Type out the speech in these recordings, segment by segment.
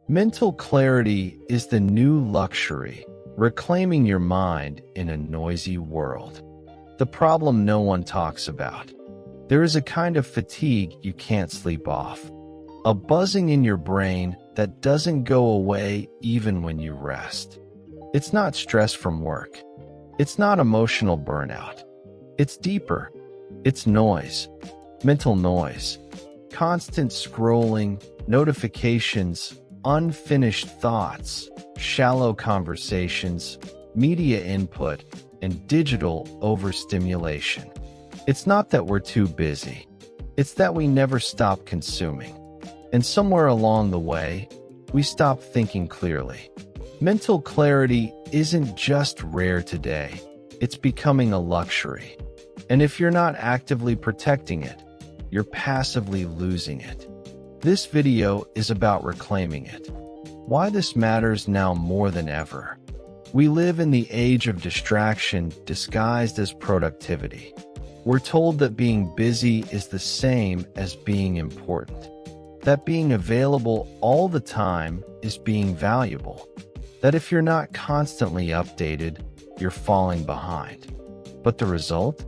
Mental clarity is the new luxury, reclaiming your mind in a noisy world. The problem no one talks about. There is a kind of fatigue you can't sleep off. A buzzing in your brain that doesn't go away even when you rest. It's not stress from work. It's not emotional burnout. It's deeper. It's noise. Mental noise. Constant scrolling, notifications, unfinished thoughts, shallow conversations, media input, and digital overstimulation. It's not that we're too busy. It's that we never stop consuming. And somewhere along the way, we stop thinking clearly. Mental clarity isn't just rare today. It's becoming a luxury. And if you're not actively protecting it, you're passively losing it. This video is about reclaiming it. Why this matters now more than ever. We live in the age of distraction disguised as productivity. We're told that being busy is the same as being important. That being available all the time is being valuable. That if you're not constantly updated, you're falling behind. But the result?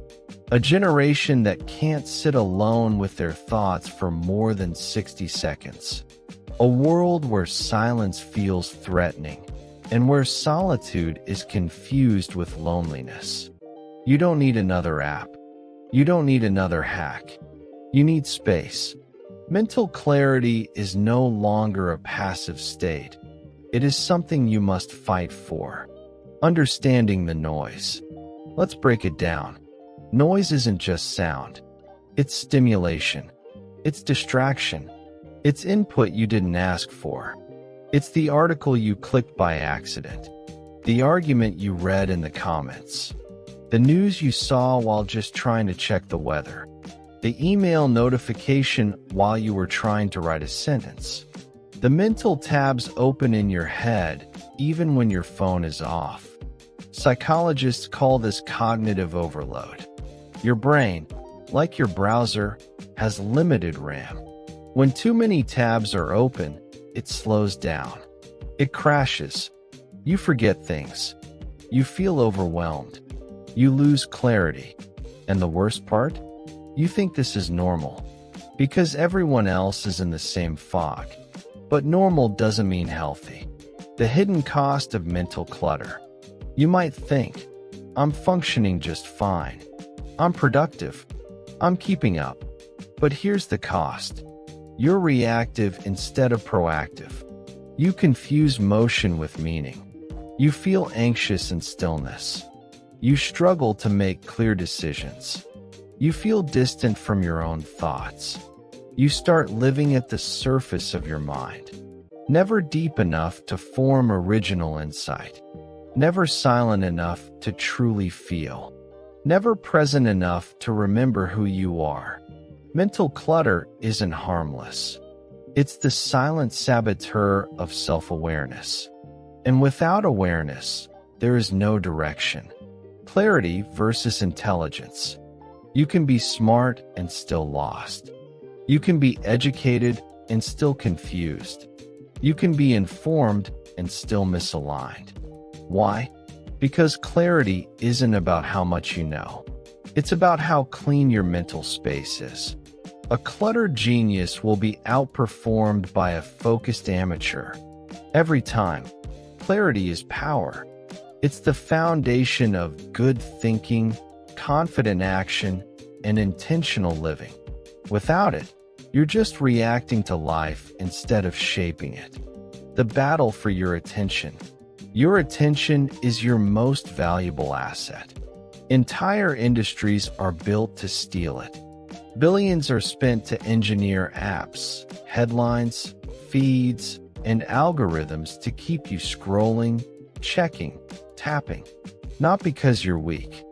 A generation that can't sit alone with their thoughts for more than 60 seconds. A world where silence feels threatening, and where solitude is confused with loneliness. You don't need another app. You don't need another hack. You need space. Mental clarity is no longer a passive state. It is something you must fight for. Understanding the noise. Let's break it down. Noise isn't just sound. It's stimulation. It's distraction. It's input you didn't ask for. It's the article you clicked by accident. The argument you read in the comments. The news you saw while just trying to check the weather. The email notification while you were trying to write a sentence. The mental tabs open in your head even when your phone is off. Psychologists call this cognitive overload. Your brain, like your browser, has limited RAM. When too many tabs are open, it slows down. It crashes. You forget things. You feel overwhelmed. You lose clarity. And the worst part? You think this is normal, because everyone else is in the same fog. But normal doesn't mean healthy. The hidden cost of mental clutter. You might think, I'm functioning just fine. I'm productive. I'm keeping up. But here's the cost. You're reactive instead of proactive. You confuse motion with meaning. You feel anxious in stillness. You struggle to make clear decisions. You feel distant from your own thoughts. You start living at the surface of your mind. Never deep enough to form original insight. Never silent enough to truly feel. Never present enough to remember who you are. Mental clutter isn't harmless. It's the silent saboteur of self-awareness. And without awareness, there is no direction. Clarity versus intelligence. You can be smart and still lost. You can be educated and still confused. You can be informed and still misaligned. Why? Because clarity isn't about how much you know. It's about how clean your mental space is. A cluttered genius will be outperformed by a focused amateur. Every time. Clarity is power. It's the foundation of good thinking, confident action, and intentional living. Without it, you're just reacting to life instead of shaping it. The battle for your attention. Your attention is your most valuable asset. Entire industries are built to steal it. Billions are spent to engineer apps, headlines, feeds, and algorithms to keep you scrolling, checking, tapping. Not because you're weak,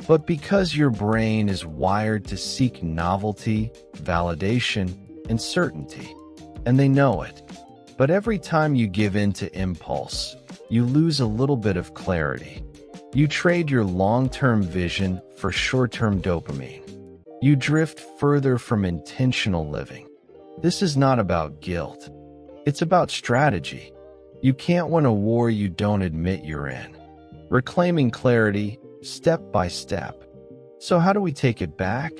but because your brain is wired to seek novelty, validation, and certainty. And they know it. But every time you give in to impulse, you lose a little bit of clarity. You trade your long-term vision for short-term dopamine. You drift further from intentional living. This is not about guilt. It's about strategy. You can't win a war you don't admit you're in. Reclaiming clarity, step by step. So how do we take it back?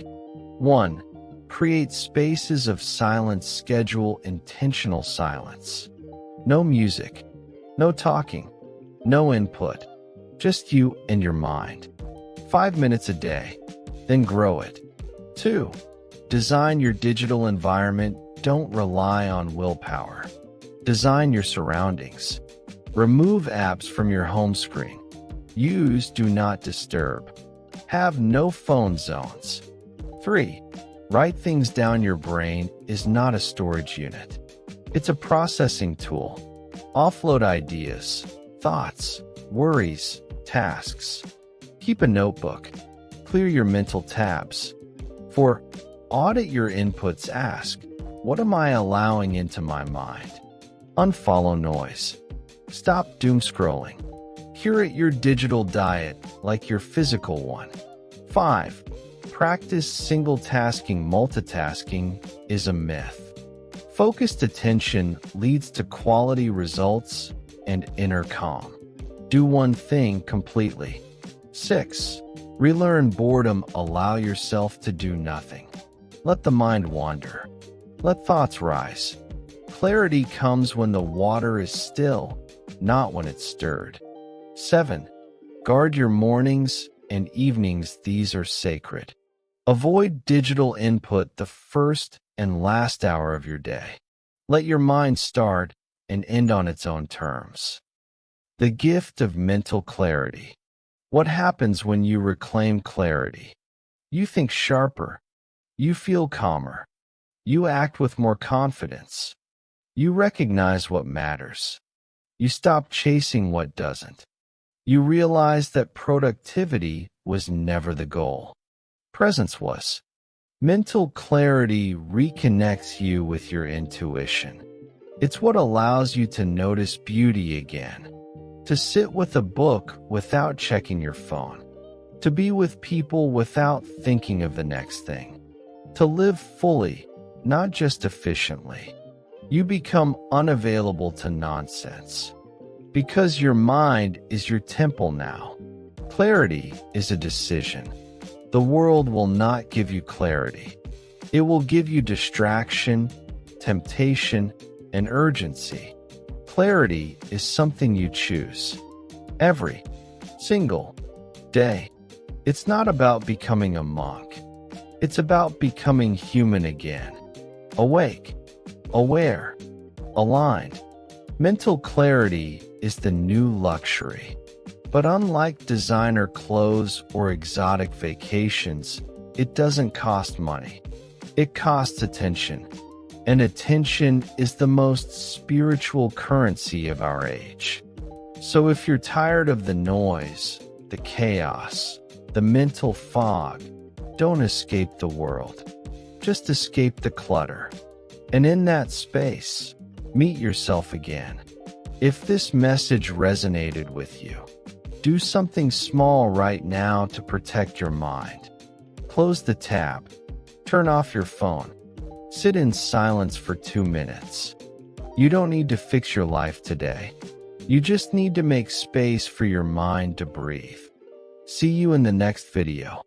1. Create spaces of silence. Schedule intentional silence. No music, no talking, no input, just you and your mind. 5 minutes a day, then grow it. 2. Design your digital environment. Don't rely on willpower. Design your surroundings. Remove apps from your home screen. Use Do Not Disturb. Have no phone zones. 3. Write things down. Your brain is not a storage unit. It's a processing tool. Offload ideas, thoughts, worries, tasks. Keep a notebook. Clear your mental tabs. 4. Audit your inputs. Ask, what am I allowing into my mind? Unfollow noise. Stop doom scrolling. Curate your digital diet like your physical one. 5. Practice single tasking. Multitasking is a myth. Focused attention leads to quality results and inner calm. Do one thing completely. 6. Relearn boredom. Allow yourself to do nothing. Let the mind wander. Let thoughts rise. Clarity comes when the water is still, not when it's stirred. 7. Guard your mornings and evenings. These are sacred. Avoid digital input the first and last hour of your day. Let your mind start and end on its own terms. The gift of mental clarity. What happens when you reclaim clarity? You think sharper. You feel calmer. You act with more confidence. You recognize what matters. You stop chasing what doesn't. You realize that productivity was never the goal. Presence was. Mental clarity reconnects you with your intuition. It's what allows you to notice beauty again, to sit with a book without checking your phone, to be with people without thinking of the next thing, to live fully, not just efficiently. You become unavailable to nonsense. Because your mind is your temple now. Clarity is a decision. The world will not give you clarity. It will give you distraction, temptation, and urgency. Clarity is something you choose. Every single day. It's not about becoming a monk. It's about becoming human again. Awake, aware, aligned. Mental clarity is the new luxury. But unlike designer clothes or exotic vacations, it doesn't cost money. It costs attention. And attention is the most spiritual currency of our age. So if you're tired of the noise, the chaos, the mental fog, don't escape the world. Just escape the clutter. And in that space, meet yourself again. If this message resonated with you, do something small right now to protect your mind. Close the tab. Turn off your phone. Sit in silence for 2 minutes. You don't need to fix your life today. You just need to make space for your mind to breathe. See you in the next video.